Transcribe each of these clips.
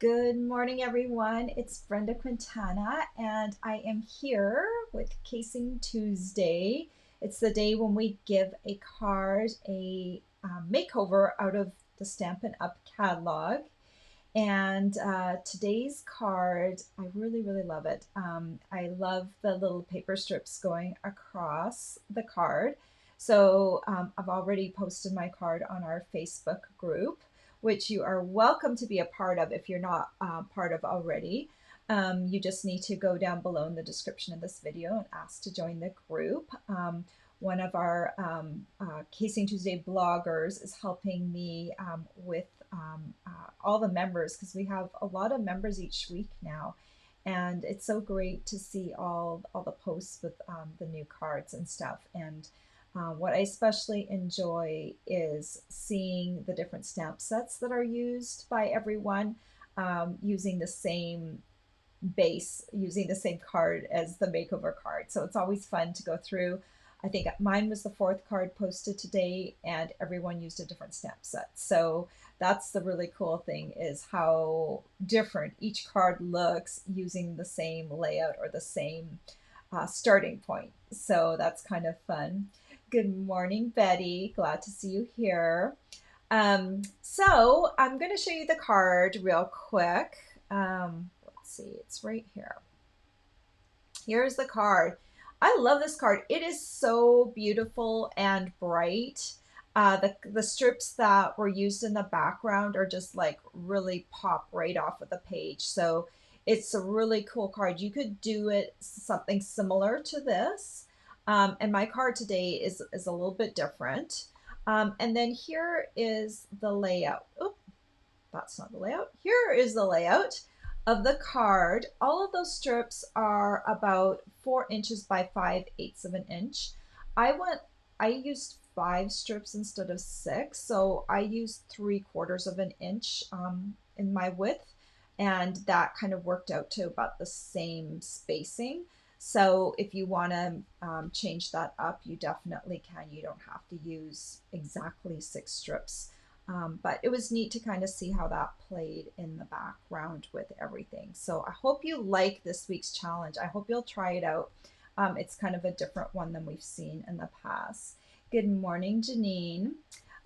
Good morning, everyone. It's Brenda Quintana, and I am here with Casing Tuesday. It's the day when we give a card a makeover out of the Stampin' Up catalog. And today's card, I really love it. I love the little paper strips going across the card. So I've already posted my card on our Facebook group, which you are welcome to be a part of if you're not part of already. You just need to go down below in the description of this video and ask to join the group. One of our Casing Tuesday bloggers is helping me with all the members, because we have a lot of members each week now, and it's so great to see all the posts with the new cards and stuff. And what I especially enjoy is seeing the different stamp sets that are used by everyone, using the same base, using the same card as the makeover card. So it's always fun to go through. I think mine was the fourth card posted today, and everyone used a different stamp set. So that's the really cool thing, is how different each card looks using the same layout or the same starting point. So that's kind of fun. Good morning, Betty. Glad to see you here. So I'm going to show you the card real quick. Let's see, it's right here. Here's the card. I love this card. It is so beautiful and bright. The strips that were used in the background are just like really pop right off of the page. So it's a really cool card. You could do it something similar to this. And my card today is a little bit different. And then here is the layout. Oop, that's not the layout. Here is the layout of the card. All of those strips are about 4 inches by 5/8 of an inch. I used 5 strips instead of 6, so I used 3/4 of an inch in my width, and that kind of worked out to about the same spacing. So if you want to change that up, you definitely can. You don't have to use exactly 6 strips. But it was neat to kind of see how that played in the background with everything. So I hope you like this week's challenge. I hope you'll try it out. It's kind of a different one than we've seen in the past. Good morning, Janine.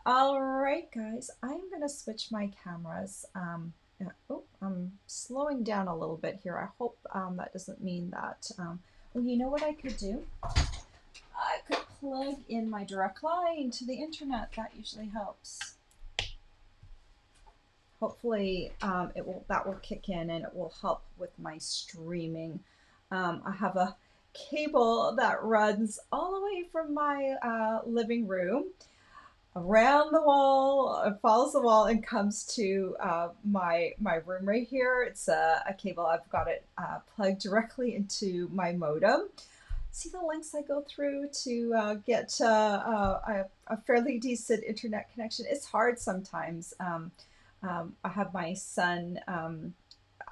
All right, guys, I'm going to switch my cameras. I'm slowing down a little bit here. I hope that doesn't mean that. Well, you know what I could do? I could plug in my direct line to the internet. That usually helps. Hopefully that will kick in and it will help with my streaming. I have a cable that runs all the way from my living room around the wall, follows the wall, and comes to my room right here. It's a cable. I've got it plugged directly into my modem. See the lengths I go through to get a fairly decent internet connection. It's hard sometimes. I have my son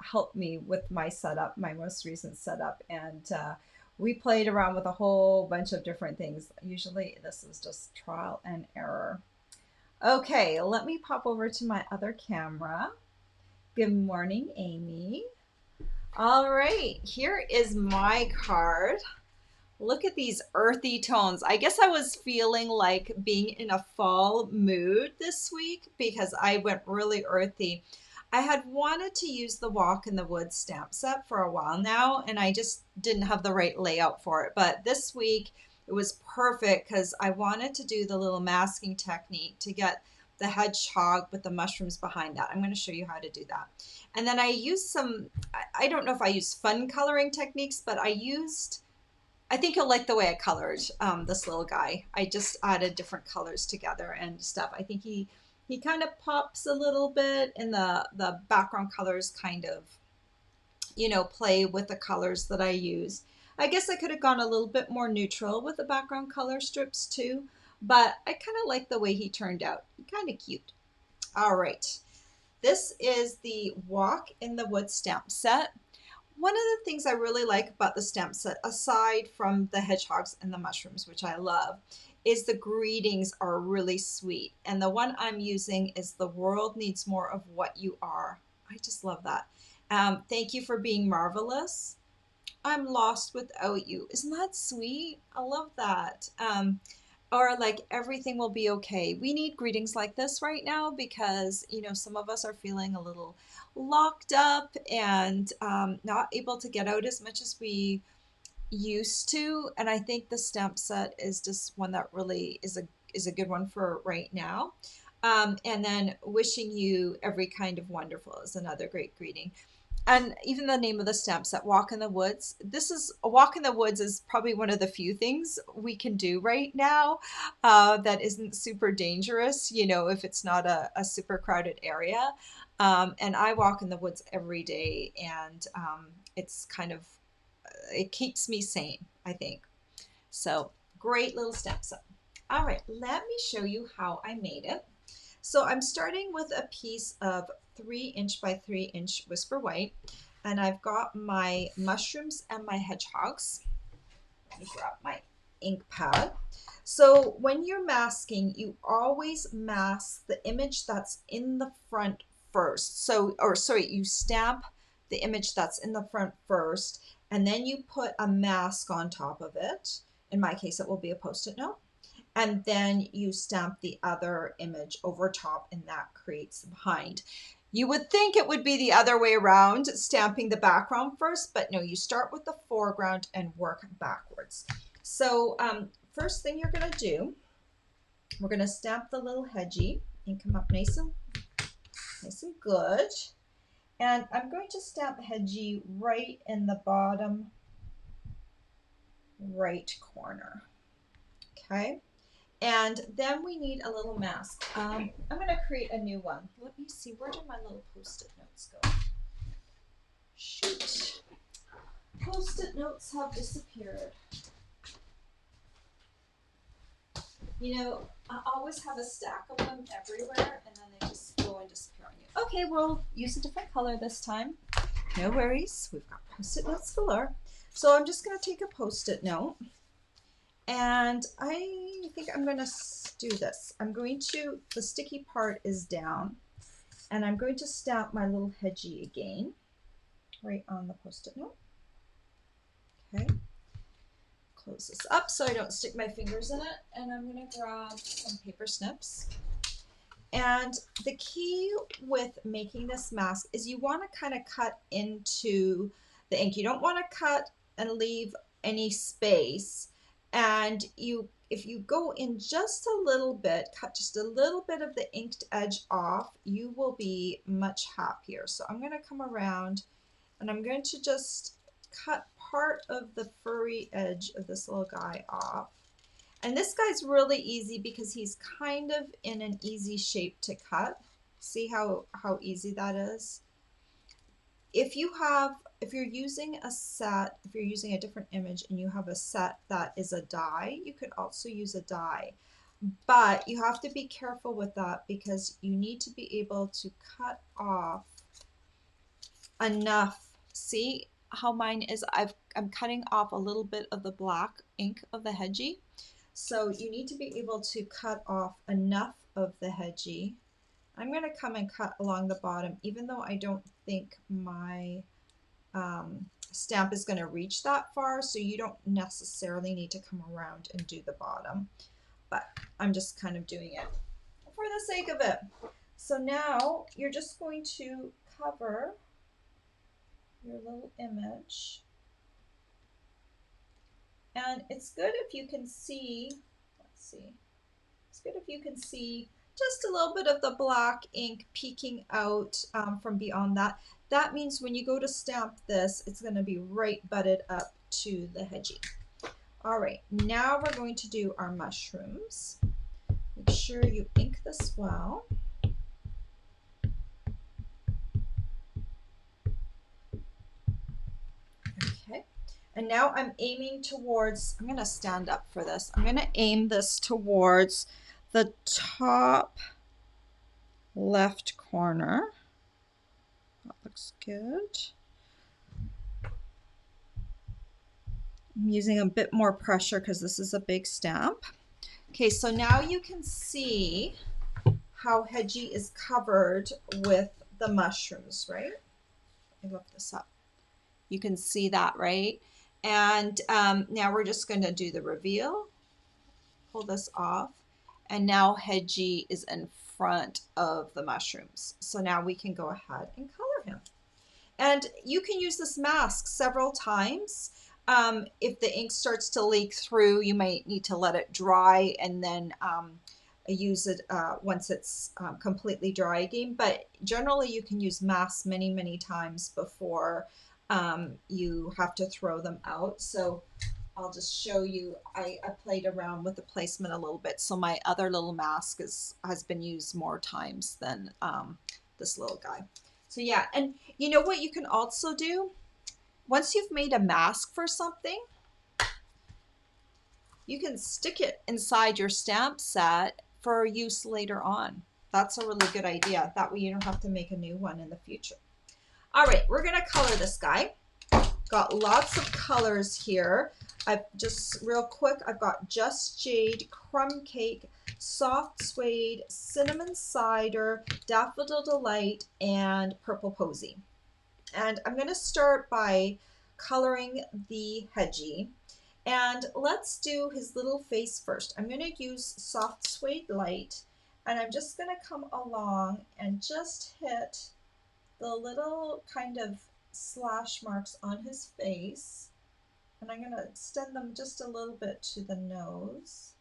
help me with my setup, my most recent setup, and we played around with a whole bunch of different things. Usually this is just trial and error. Okay, let me pop over to my other camera. Good morning, Amy. All right, here is my card. Look at these earthy tones. I guess I was feeling like being in a fall mood this week because I went really earthy. I had wanted to use the Walk in the Woods stamp set for a while now, and I just didn't have the right layout for it. But this week it was perfect because I wanted to do the little masking technique to get the hedgehog with the mushrooms behind that. I'm going to show you how to do that. And then I used some, I don't know if I used fun coloring techniques, but I think you'll like the way I colored this little guy. I just added different colors together and stuff. I think he kind of pops a little bit, and the background colors kind of, play with the colors that I use. I guess I could have gone a little bit more neutral with the background color strips too, but I kind of like the way he turned out. Kind of cute. All right. This is the Walk in the Woods stamp set. One of the things I really like about the stamp set, aside from the hedgehogs and the mushrooms, which I love, is the greetings are really sweet. And the one I'm using is "The world needs more of what you are." I just love that. Thank you for being marvelous. I'm lost without you. Isn't that sweet? I love that. Or like everything will be okay. We need greetings like this right now because, you know, some of us are feeling a little locked up and not able to get out as much as we used to. And I think the stamp set is just one that really is a good one for right now. And then wishing you every kind of wonderful is another great greeting. And even the name of the stamp set, Walk in the Woods. This is a walk in the woods is probably one of the few things we can do right now that isn't super dangerous, you know, if it's not a super crowded area. And I walk in the woods every day, and it's kind of, it keeps me sane, I think. So great little stamp set. All right, let me show you how I made it. So I'm starting with a piece of 3" by 3" Whisper White, and I've got my mushrooms and my hedgehogs. Let me grab my ink pad. So when you're masking, you always mask the image that's in the front first. So, or sorry, you stamp the image that's in the front first, and then you put a mask on top of it. In my case, it will be a Post-it note. And then you stamp the other image over top, and that creates the behind. You would think it would be the other way around, stamping the background first, but no, you start with the foreground and work backwards. So first thing you're going to do, we're going to stamp the little hedgie and come up nice and good. And I'm going to stamp hedgie right in the bottom right corner. Okay. And then we need a little mask. I'm going to create a new one. Let me see, where did my little Post-it notes go? Shoot. Post-it notes have disappeared. You know, I always have a stack of them everywhere, and then they just go and disappear on you. Okay, we'll use a different color this time. No worries. We've got Post-it notes galore. So I'm just going to take a Post-it note. And I think I'm going to do this. I'm going to, the sticky part is down, and I'm going to stamp my little hedgie again, right on the Post-it note. Okay. Close this up so I don't stick my fingers in it, and I'm going to grab some paper snips. And the key with making this mask is you want to kind of cut into the ink. You don't want to cut and leave any space. And if you go in just a little bit, cut just a little bit of the inked edge off, you will be much happier. So I'm going to come around and I'm going to just cut part of the furry edge of this little guy off. And this guy's really easy because he's kind of in an easy shape to cut. See how easy that is? If you're using a set, if you're using a different image and you have a set that is a die, you could also use a die. But you have to be careful with that because you need to be able to cut off enough. See how mine is? I'm cutting off a little bit of the black ink of the hedgie. So you need to be able to cut off enough of the hedgie. I'm going to come and cut along the bottom, even though I don't think my stamp is going to reach that far, so you don't necessarily need to come around and do the bottom, but I'm just kind of doing it for the sake of it. So now you're just going to cover your little image, and it's good if you can see, let's see, it's good if you can see just a little bit of the black ink peeking out from beyond that. That means when you go to stamp this, it's going to be right butted up to the hedgie. All right, now we're going to do our mushrooms. Make sure you ink this well. Okay, and now I'm aiming towards, I'm going to stand up for this. I'm going to aim this towards the top left corner. That looks good. I'm using a bit more pressure because this is a big stamp. Okay, so now you can see how hedgie is covered with the mushrooms, right? Let me look this up. You can see that, right? And now we're just going to do the reveal. Pull this off. And now Hedgie is in front of the mushrooms. So now we can go ahead and color him. And you can use this mask several times. If the ink starts to leak through, you might need to let it dry and then use it once it's completely dry again. But generally you can use masks many, many times before you have to throw them out. So I'll just show you, I played around with the placement a little bit. So my other little mask has been used more times than this little guy. So yeah, and you know what you can also do? Once you've made a mask for something, you can stick it inside your stamp set for use later on. That's a really good idea. That way you don't have to make a new one in the future. All right, we're gonna color this guy. Got lots of colors here. I've just real quick, I've got Just Jade, Crumb Cake, Soft Suede, Cinnamon Cider, Daffodil Delight, and Purple Posy. And I'm going to start by coloring the Hedgie. And let's do his little face first. I'm going to use Soft Suede Light, and I'm just going to come along and just hit the little kind of slash marks on his face. And I'm going to extend them just a little bit to the nose.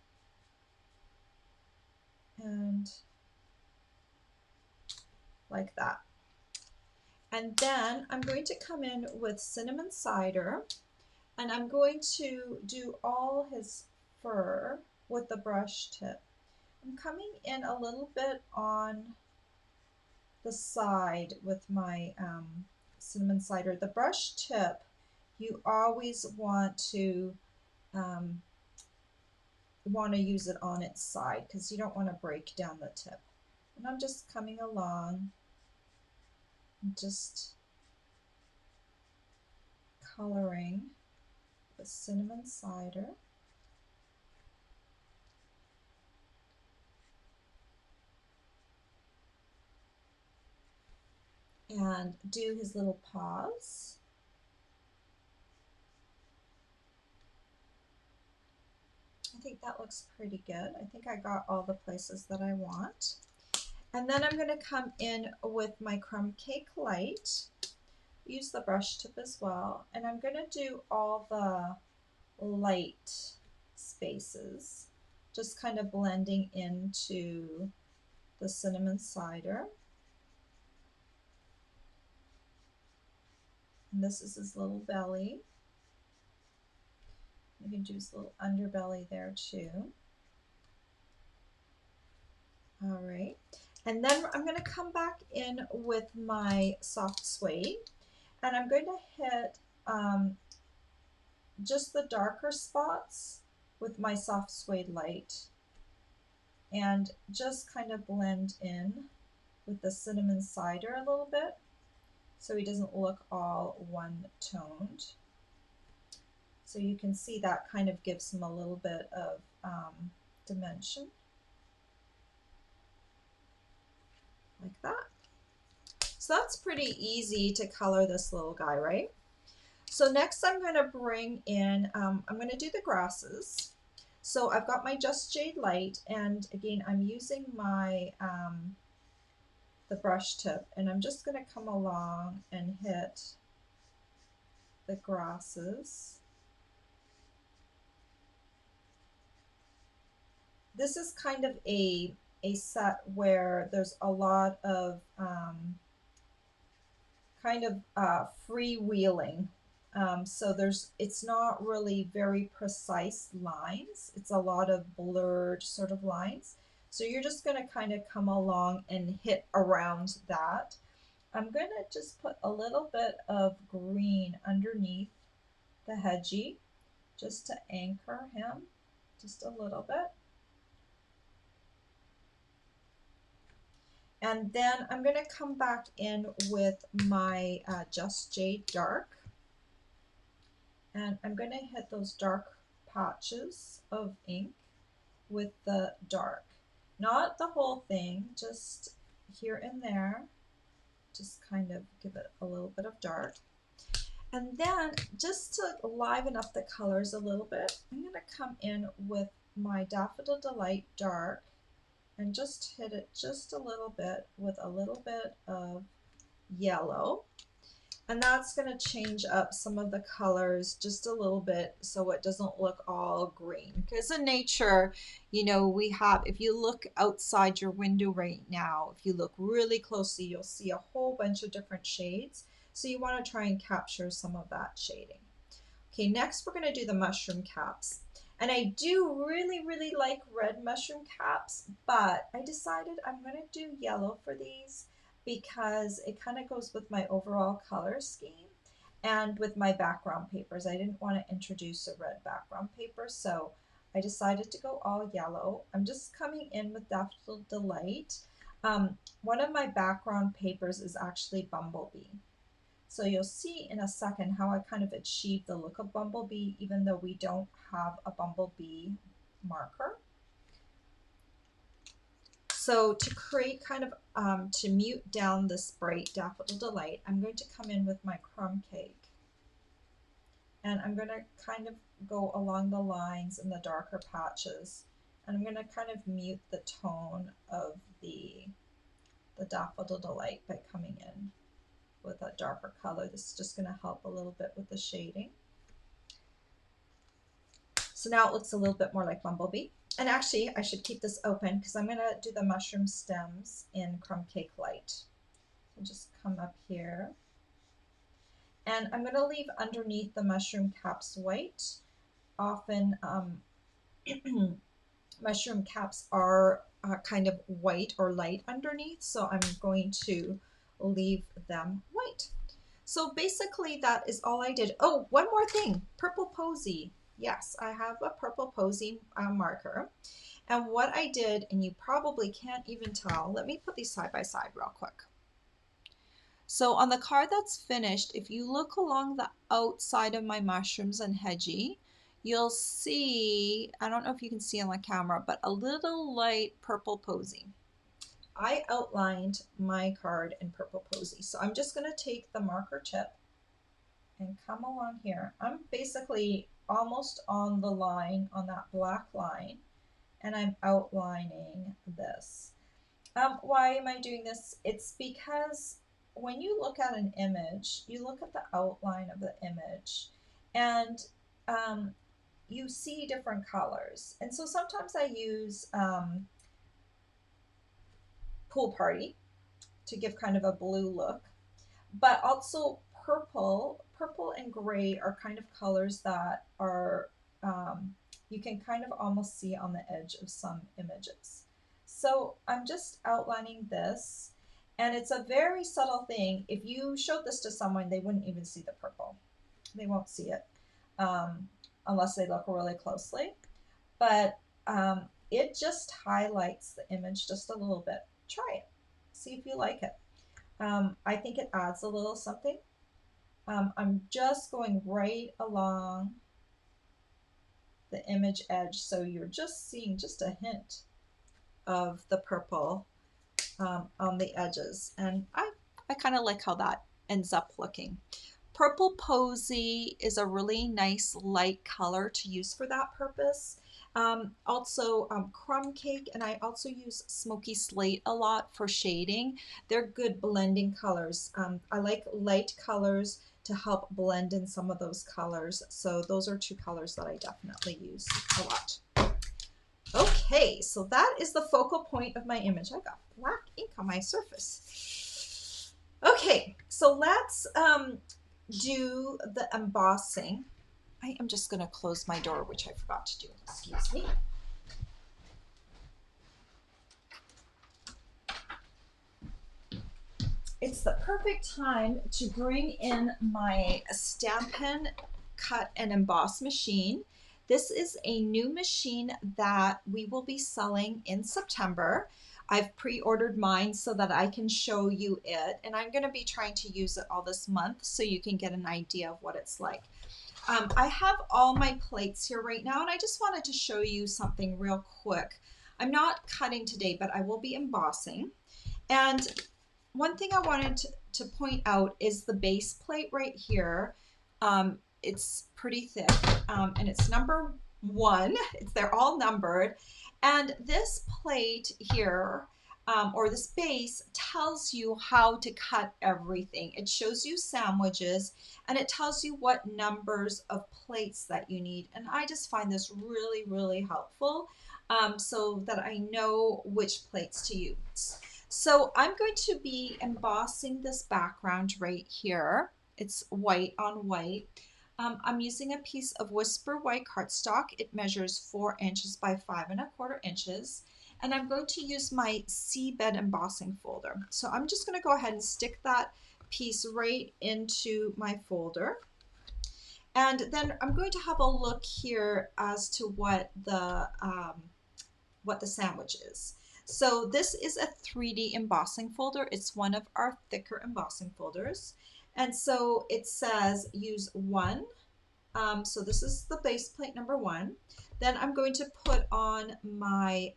And like that. And then I'm going to come in with Cinnamon Cider, and I'm going to do all his fur with the brush tip. I'm coming in a little bit on the side with my Cinnamon Cider. The brush tip, you always want to use it on its side because you don't want to break down the tip. And I'm just coming along and just coloring with Cinnamon Cider. And do his little paws. I think that looks pretty good. I think I got all the places that I want. And then I'm going to come in with my Crumb Cake Light, use the brush tip as well, and I'm going to do all the light spaces, just kind of blending into the Cinnamon Cider. And this is his little belly. You can do his little underbelly there too. All right. And then I'm going to come back in with my Soft Suede, and I'm going to hit just the darker spots with my Soft Suede Light and just kind of blend in with the Cinnamon Cider a little bit so he doesn't look all one-toned. So you can see that kind of gives him a little bit of dimension. Like that. So that's pretty easy to color this little guy, right? So next I'm going to bring in, I'm going to do the grasses. So I've got my Just Jade Light, and again I'm using my the brush tip, and I'm just going to come along and hit the grasses. This is kind of a set where there's a lot of kind of freewheeling. So it's not really very precise lines. It's a lot of blurred sort of lines. So you're just going to kind of come along and hit around that. I'm going to just put a little bit of green underneath the Hedgie just to anchor him just a little bit. And then I'm going to come back in with my Just Jade Dark. And I'm going to hit those dark patches of ink with the dark. Not the whole thing, just here and there. Just kind of give it a little bit of dark. And then just to liven up the colors a little bit, I'm going to come in with my Daffodil Delight Dark and just hit it just a little bit with a little bit of yellow. And that's going to change up some of the colors just a little bit so it doesn't look all green. Because in nature, you know, we have, if you look outside your window right now, if you look really closely, you'll see a whole bunch of different shades. So you want to try and capture some of that shading. Okay, next we're going to do the mushroom caps. And I do really like red mushroom caps, but I decided I'm going to do yellow for these because it kind of goes with my overall color scheme and with my background papers. I didn't want to introduce a red background paper, so I decided to go all yellow. I'm just coming in with Daffodil Delight. One of my background papers is actually Bumblebee. So you'll see in a second how I kind of achieved the look of Bumblebee even though we don't have a Bumblebee marker. So to create kind of, to mute down this bright Daffodil Delight, I'm going to come in with my crumb cake. And I'm going to kind of go along the lines in the darker patches. And I'm going to kind of mute the tone of the Daffodil Delight by coming in with a darker color. This is just going to help a little bit with the shading. So now it looks a little bit more like Bumblebee. And actually, I should keep this open because I'm going to do the mushroom stems in Crumb Cake Light. So just come up here. And I'm going to leave underneath the mushroom caps white. Often mushroom caps are kind of white or light underneath, so I'm going to leave them white. So basically that is all I did. Oh, one more thing, purple posy. Yes, I have a purple posy marker. And what I did, and you probably can't even tell, let me put these side by side real quick. So on the card that's finished, if you look along the outside of my mushrooms and hedgie, you'll see, I don't know if you can see on the camera, but a little light purple posy. I outlined my card in purple posy. So I'm just going to take the marker tip and come along here. I'm basically almost on the line, on that black line, and I'm outlining this. Why am I doing this? It's because when you look at an image, you look at the outline of the image and you see different colors. And so sometimes I use Pool Party to give kind of a blue look, but also purple and gray are kind of colors that are, you can kind of almost see on the edge of some images. So I'm just outlining this, and it's a very subtle thing. If you showed this to someone, they wouldn't even see the purple. They won't see it unless they look really closely. But it just highlights the image just a little bit. Try it. See if you like it. I think it adds a little something. I'm just going right along the image edge, so you're just seeing just a hint of the purple on the edges, and I kind of like how that ends up looking. Purple Posy is a really nice light color to use for that purpose. Also Crumb Cake, and I also use Smoky Slate a lot for shading. They're good blending colors. I like light colors to help blend in some of those colors. So those are two colors that I definitely use a lot. Okay, so that is the focal point of my image. I got black ink on my surface. Okay, so let's do the embossing. I am just going to close my door, which I forgot to do. Excuse me. It's the perfect time to bring in my Stampin' Cut and Emboss machine. This is a new machine that we will be selling in September. I've pre-ordered mine so that I can show you it, and I'm going to be trying to use it all this month so you can get an idea of what it's like. I have all my plates here right now, and I just wanted to show you something real quick. I'm not cutting today, but I will be embossing. And one thing I wanted to point out is the base plate right here. It's pretty thick, and it's number 1. They're all numbered. And this plate here, or this base, tells you how to cut everything. It shows you sandwiches, and it tells you what numbers of plates that you need. And I just find this really, really helpful, so that I know which plates to use. So I'm going to be embossing this background right here. It's white on white. I'm using a piece of Whisper White cardstock. It measures 4 inches by 5¼ inches. And I'm going to use my seabed embossing folder. So I'm just going to go ahead and stick that piece right into my folder. And then I'm going to have a look here as to what the sandwich is. So this is a 3D embossing folder. It's one of our thicker embossing folders. And so it says use 1. So this is the base plate number 1. Then I'm going to put on my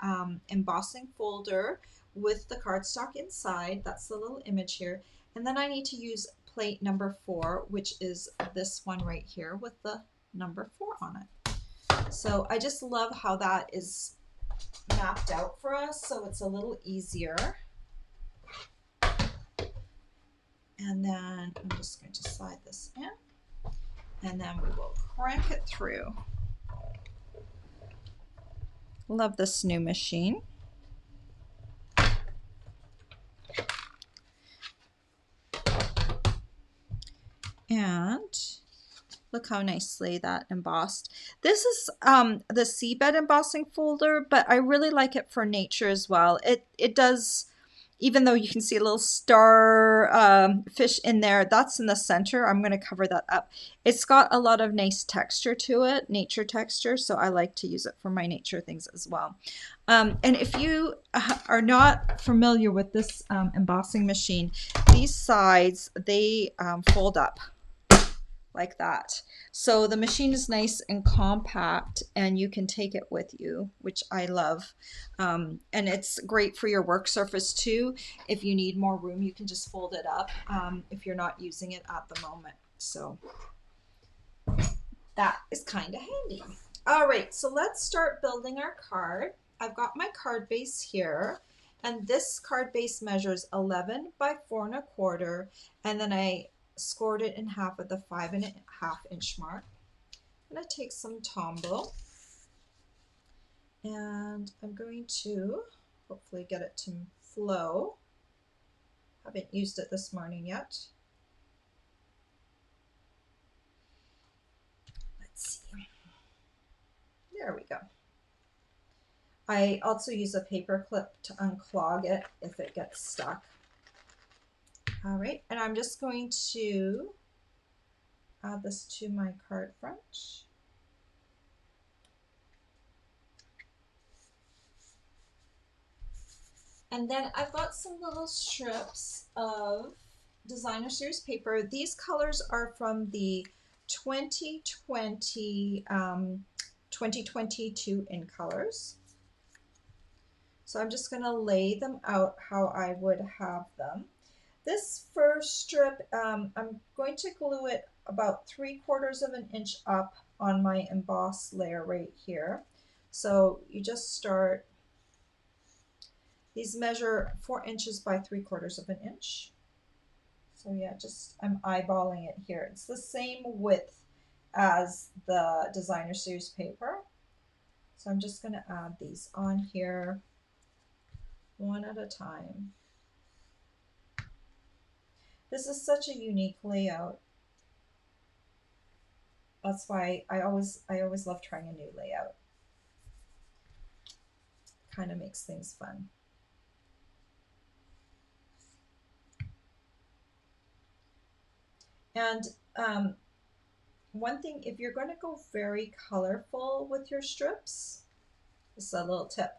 embossing folder with the cardstock inside. That's the little image here. And then I need to use plate number 4, which is this one right here with the number 4 on it. So I just love how that is mapped out for us, so it's a little easier. And then I'm just going to slide this in, and then we will crank it through. Love this new machine. And look how nicely that embossed. This is the seabed embossing folder, but I really like it for nature as well. It does, even though you can see a little star fish in there, that's in the center. I'm going to cover that up. It's got a lot of nice texture to it, nature texture, so I like to use it for my nature things as well. And if you are not familiar with this embossing machine, these sides, they fold up like that. So the machine is nice and compact, and you can take it with you, which I love. And it's great for your work surface too. If you need more room, you can just fold it up if you're not using it at the moment. So that is kind of handy. All right, so let's start building our card. I've got my card base here, and this card base measures 11 by 4¼ and then I scored it in half at the 5½ inch mark. I'm going to take some Tombow, and I'm going to hopefully get it to flow. Haven't used it this morning yet. Let's see. There we go. I also use a paper clip to unclog it if it gets stuck. All right, and I'm just going to add this to my card front. And then I've got some little strips of designer series paper. These colors are from the 2020 2022 in colors. So I'm just going to lay them out how I would have them. This first strip, I'm going to glue it about 3/4 inch up on my emboss layer right here. So you just start, these measure 4 inches by 3/4 inch. So yeah, just I'm eyeballing it here. It's the same width as the designer series paper. So I'm just going to add these on here one at a time. This is such a unique layout. That's why I always love trying a new layout. Kind of makes things fun. And one thing, if you're going to go very colorful with your strips, this is a little tip.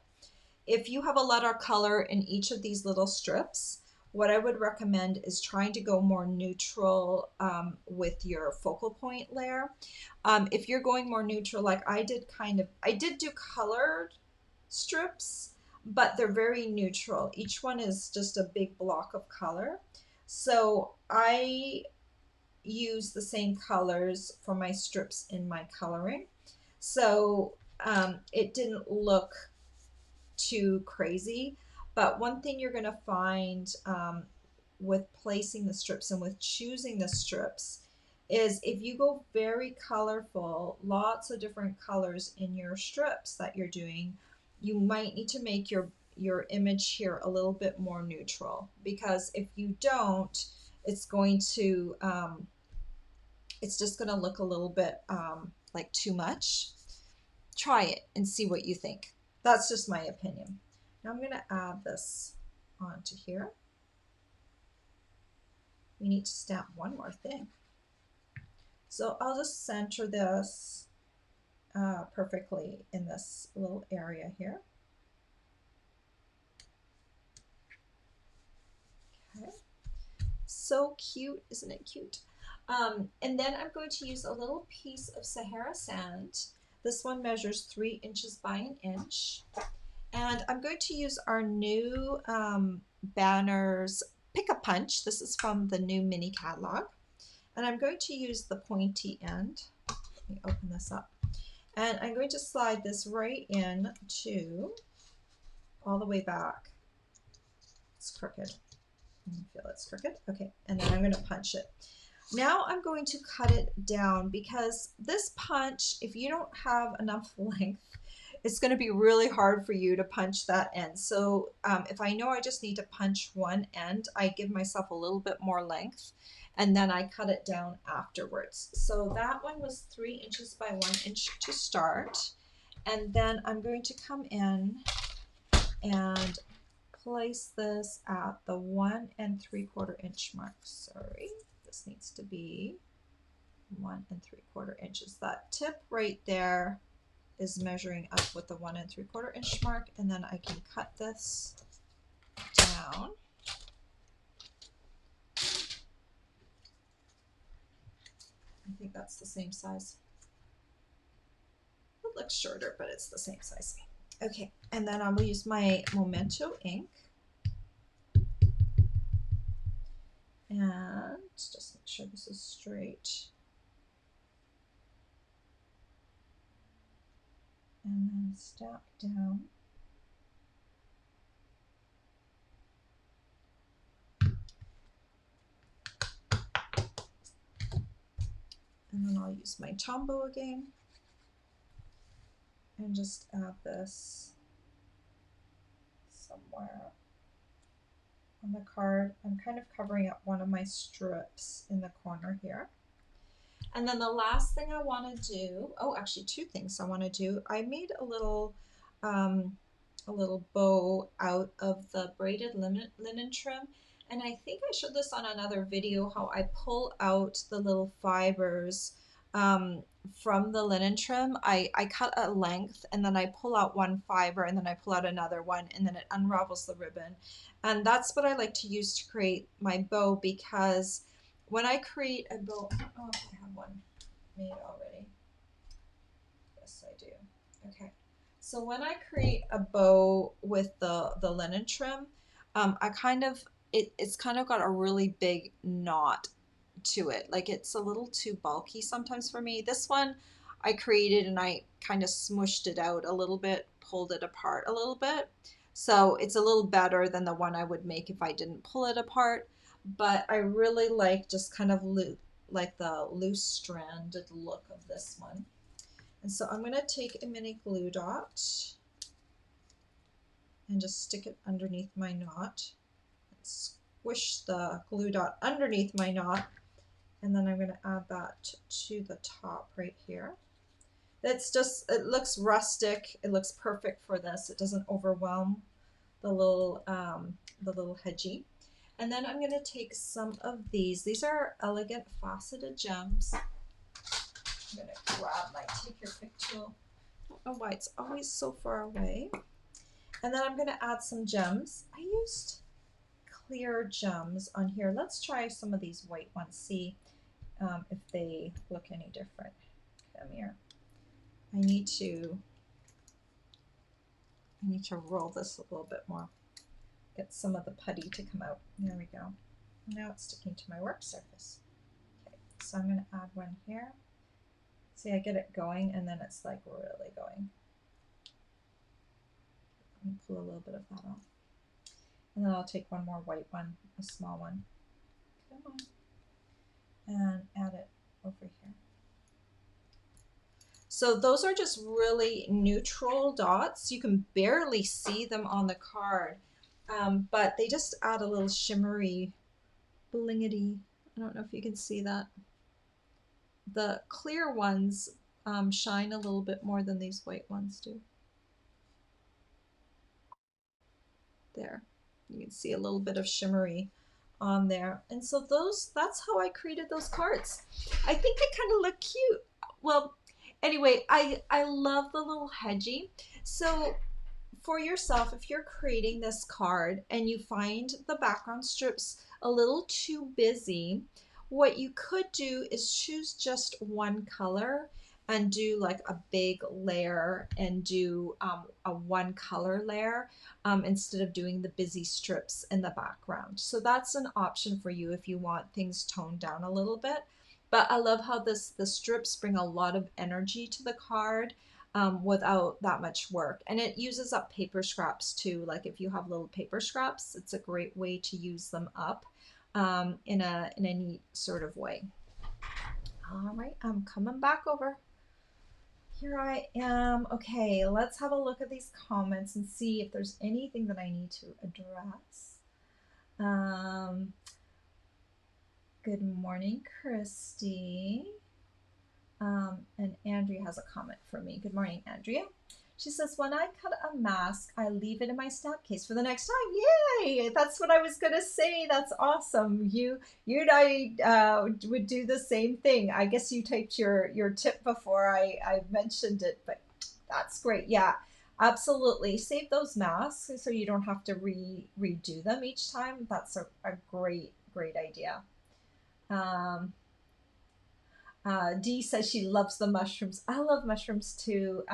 If you have a lot of color in each of these little strips, what I would recommend is trying to go more neutral with your focal point layer. If you're going more neutral, like I did do colored strips, but they're very neutral. Each one is just a big block of color. So I use the same colors for my strips in my coloring. So it didn't look too crazy. But one thing you're going to find with placing the strips and with choosing the strips is if you go very colorful, lots of different colors in your strips that you're doing, you might need to make your image here a little bit more neutral, because if you don't, it's going to it's just going to look a little bit like too much. Try it and see what you think. That's just my opinion. Now I'm going to add this onto here. We need to stamp one more thing. So I'll just center this perfectly in this little area here. Okay. So cute, isn't it cute? And then I'm going to use a little piece of Sahara sand. This one measures 3 inches by an inch. And I'm going to use our new Banners Pick-a-Punch. This is from the new mini catalog. And I'm going to use the pointy end. Let me open this up. And I'm going to slide this right in to all the way back. It's crooked. You feel it's crooked? Okay, and then I'm going to punch it. Now I'm going to cut it down, because this punch, if you don't have enough length, it's going to be really hard for you to punch that end. So if I know I just need to punch one end, I give myself a little bit more length, and then I cut it down afterwards. So that one was 3 inches by 1 inch to start. And then I'm going to come in and place this at the 1 3/4 inch mark. Sorry, this needs to be 1 3/4 inches. That tip right there is measuring up with the 1 3/4 inch mark, and then I can cut this down. I think that's the same size. It looks shorter, but it's the same size. Okay, and then I will use my Memento ink and just make sure this is straight. And then stamp down. And then I'll use my Tombow again and just add this somewhere on the card. I'm kind of covering up one of my strips in the corner here. And then the last thing I want to do, oh, actually 2 things I want to do. I made a little bow out of the braided linen trim. And I think I showed this on another video, how I pull out the little fibers from the linen trim. I cut a length, and then I pull out one fiber, and then I pull out another one, and then it unravels the ribbon. And that's what I like to use to create my bow, because when I create a bow, I don't know if I have one made already. Yes, I do. Okay. So when I create a bow with the linen trim, I kind of, it's kind of got a really big knot to it. Like, it's a little too bulky sometimes for me. This one I created and I kind of smushed it out a little bit, pulled it apart a little bit. So it's a little better than the one I would make if I didn't pull it apart. But I really like just kind of like the loose stranded look of this one. And so I'm going to take a mini glue dot and just stick it underneath my knot. Squish the glue dot underneath my knot, and then I'm going to add that to the top right here. It's just, it looks rustic. It looks perfect for this. It doesn't overwhelm the little hedgie. And then I'm going to take some of these. These are elegant faceted gems. I'm going to grab my take your pick tool. I don't know why it's always so far away. And then I'm going to add some gems. I used clear gems on here. Let's try some of these white ones, see if they look any different. Come here. I need to roll this a little bit more. Get some of the putty to come out. There we go. Now it's sticking to my work surface. Okay, so I'm going to add one here. See, I get it going and then it's like really going. Let me pull a little bit of that off. And then I'll take one more white one, a small one. Come on. And add it over here. So those are just really neutral dots. You can barely see them on the card, but they just add a little shimmery blingity. I don't know if you can see that. The clear ones shine a little bit more than these white ones do. There, you can see a little bit of shimmery on there. And so that's how I created those cards. I think they kind of look cute. Well, anyway, I love the little hedgie. So for yourself, if you're creating this card and you find the background strips a little too busy, what you could do is choose just one color and do like a big layer and do a one color layer instead of doing the busy strips in the background. So that's an option for you if you want things toned down a little bit. But I love how the strips bring a lot of energy to the card without that much work. And it uses up paper scraps too. Like if you have little paper scraps, it's a great way to use them up in a neat sort of way. All right, I'm coming back over. Here I am. Okay, let's have a look at these comments and see if there's anything that I need to address. Good morning, Christy. And Andrea has a comment for me. Good morning, Andrea. She says, when I cut a mask, I leave it in my stamp case for the next time. Yay! That's what I was going to say. That's awesome. You and I would do the same thing. I guess you typed your tip before I mentioned it, but that's great. Yeah, absolutely. Save those masks so you don't have to redo them each time. That's a great idea. Dee says she loves the mushrooms. I love mushrooms too.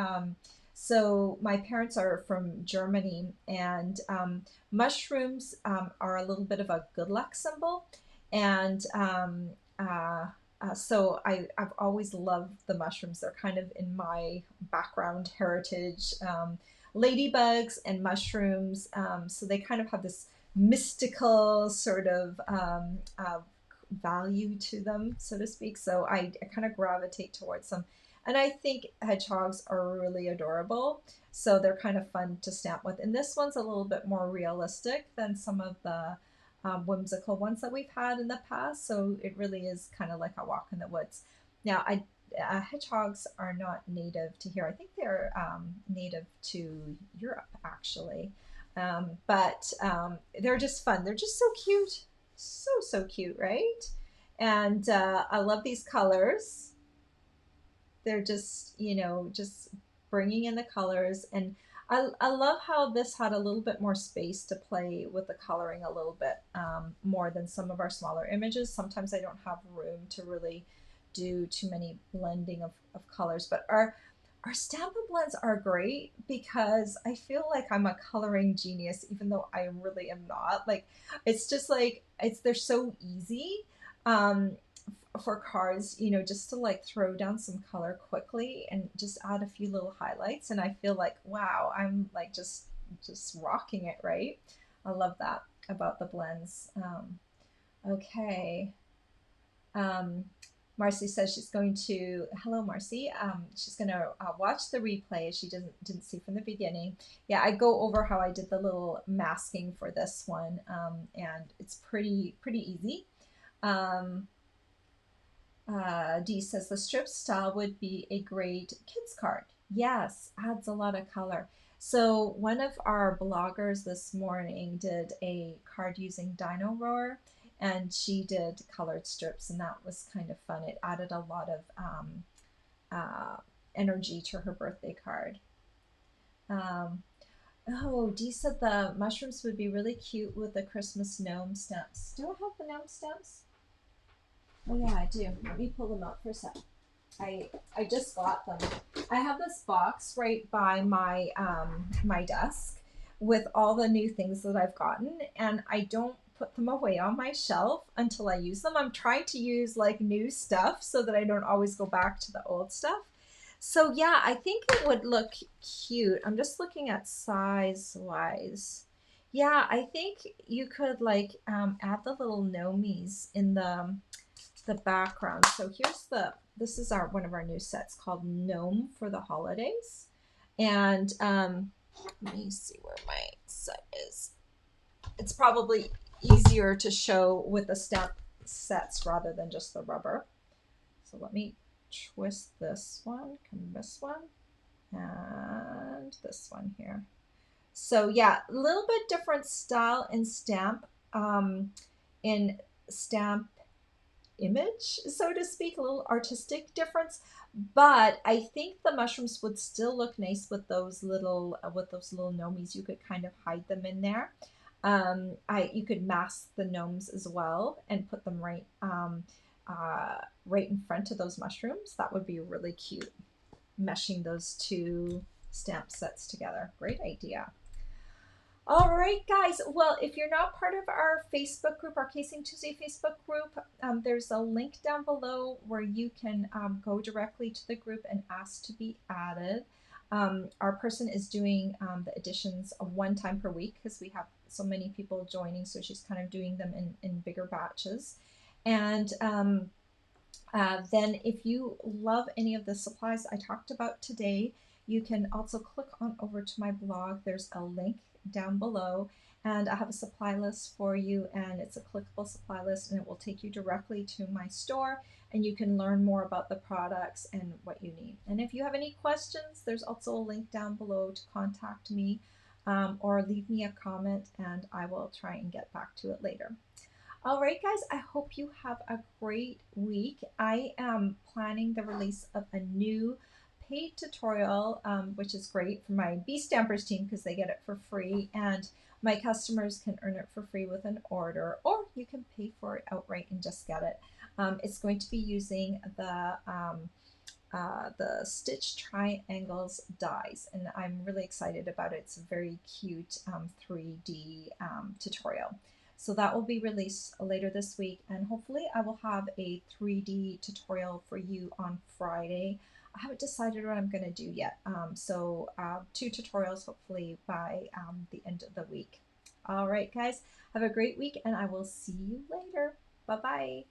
So my parents are from Germany, and mushrooms are a little bit of a good luck symbol. And so I've always loved the mushrooms. They're kind of in my background heritage. Ladybugs and mushrooms. So they kind of have this mystical sort of value to them, so to speak. So I kind of gravitate towards them. And I think hedgehogs are really adorable. So they're kind of fun to stamp with. And this one's a little bit more realistic than some of the whimsical ones that we've had in the past. So it really is kind of like a walk in the woods. Now, hedgehogs are not native to here. I think they're native to Europe, actually. But they're just fun. They're just so cute. So cute, right? And I love these colors. They're just, just bringing in the colors. And I love how this had a little bit more space to play with the coloring a little bit more than some of our smaller images. Sometimes I don't have room to really do too many blending of colors, but our Stampin' Blends are great because I feel like I'm a coloring genius, even though I really am not. Like, it's just like, they're so easy for cards, just to like throw down some color quickly and just add a few little highlights. And I feel like, wow, I'm like just rocking it, right? I love that about the blends. Okay. Marcy says she's going to, hello Marcy, she's going to watch the replay she didn't see from the beginning. Yeah, I go over how I did the little masking for this one, and it's pretty easy. Dee says the strip style would be a great kids card. Yes, adds a lot of color. So one of our bloggers this morning did a card using Dino Roar, and she did colored strips, and that was kind of fun. It added a lot of energy to her birthday card. Oh, Dee said the mushrooms would be really cute with the Christmas gnome stamps. Do I have the gnome stamps? Oh yeah, I do. Let me pull them out for a sec. I just got them. I have this box right by my my desk with all the new things that I've gotten, and I don't put them away on my shelf until I use them. I'm trying to use like new stuff so that I don't always go back to the old stuff. So yeah, I think it would look cute. I'm just looking at size wise. Yeah, I think you could like add the little gnomies in the background. So here's this is our one of our new sets called Gnome for the Holidays. And let me see where my set is. It's probably easier to show with the stamp sets rather than just the rubber. So let me twist this one, come this one, and this one here. So yeah, a little bit different style in stamp image, so to speak, a little artistic difference. But I think the mushrooms would still look nice with those little gnomies. You could kind of hide them in there. You could mask the gnomes as well and put them right in front of those mushrooms. That would be really cute, meshing those two stamp sets together. Great idea. All right, guys. Well, if you're not part of our Facebook group, our Casing Tuesday Facebook group, there's a link down below where you can go directly to the group and ask to be added. Our person is doing the editions of one time per week because we have so many people joining, so she's kind of doing them in bigger batches. And then if you love any of the supplies I talked about today, you can also click on over to my blog. There's a link down below, and I have a supply list for you, and it's a clickable supply list, and it will take you directly to my store, and you can learn more about the products and what you need. And if you have any questions, there's also a link down below to contact me, or leave me a comment, and I will try and get back to it later. All right, guys, I hope you have a great week. I am planning the release of a new paid tutorial, which is great for my Bee Stampers team because they get it for free, and my customers can earn it for free with an order, or you can pay for it outright and just get it. It's going to be using the Stitch Triangles dies, and I'm really excited about it. It's a very cute 3D tutorial. So that will be released later this week, and hopefully I will have a 3D tutorial for you on Friday. I haven't decided what I'm going to do yet. So 2 tutorials hopefully by the end of the week. All right, guys, have a great week, and I will see you later. Bye-bye.